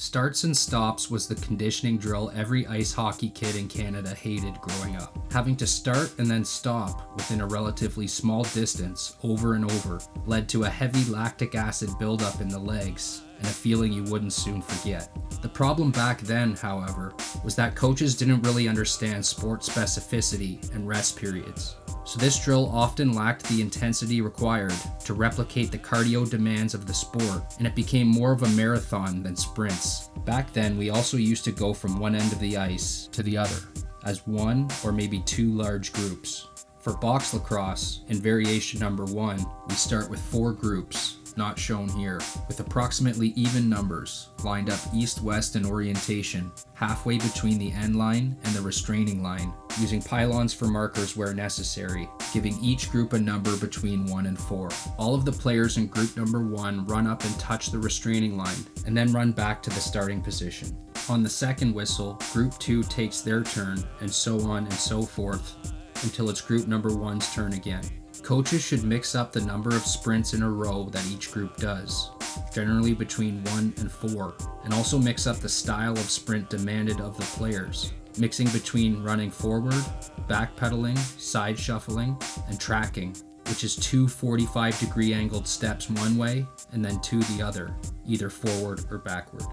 Starts and stops was the conditioning drill every ice hockey kid in Canada hated growing up. Having to start and then stop within a relatively small distance over and over led to a heavy lactic acid buildup in the legs and a feeling you wouldn't soon forget. The problem back then, however, was that coaches didn't really understand sport specificity and rest periods. So this drill often lacked the intensity required to replicate the cardio demands of the sport, and it became more of a marathon than sprints. Back then, we also used to go from one end of the ice to the other, as one or maybe two large groups. For box lacrosse, in variation number 1, we start with 4 groups, not shown here, with approximately even numbers, lined up east-west in orientation, halfway between the end line and the restraining line, using pylons for markers where necessary, giving each group a number between 1 and 4. All of the players in group number 1 run up and touch the restraining line, and then run back to the starting position. On the second whistle, group 2 takes their turn, and so on and so forth, until it's group number 1's turn again. Coaches should mix up the number of sprints in a row that each group does, generally between 1 and 4, and also mix up the style of sprint demanded of the players, mixing between running forward, backpedaling, side shuffling, and tracking, which is 2 45-degree angled steps one way and then 2 the other, either forward or backward.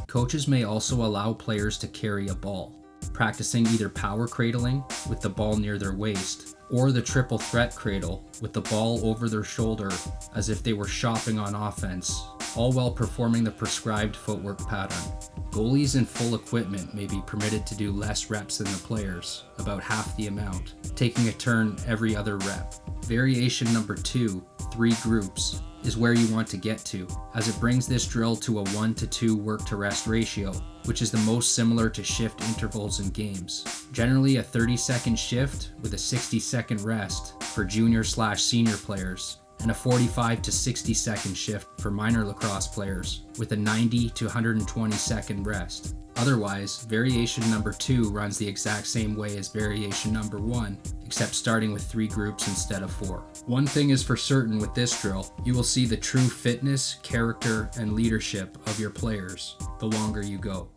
Coaches may also allow players to carry a ball, practicing either power cradling with the ball near their waist, or the triple threat cradle with the ball over their shoulder as if they were shopping on offense, all while performing the prescribed footwork pattern. Goalies in full equipment may be permitted to do less reps than the players, about half the amount, taking a turn every other rep. Variation number 2, 3 groups, is where you want to get to, as it brings this drill to a 1-to-2 work-to-rest ratio, which is the most similar to shift intervals in games. Generally a 30-second shift with a 60-second rest for junior/senior players, and a 45 to 60 second shift for minor lacrosse players with a 90 to 120 second rest. Otherwise, variation number 2 runs the exact same way as variation number 1, except starting with 3 groups instead of 4. One thing is for certain with this drill, you will see the true fitness, character, and leadership of your players the longer you go.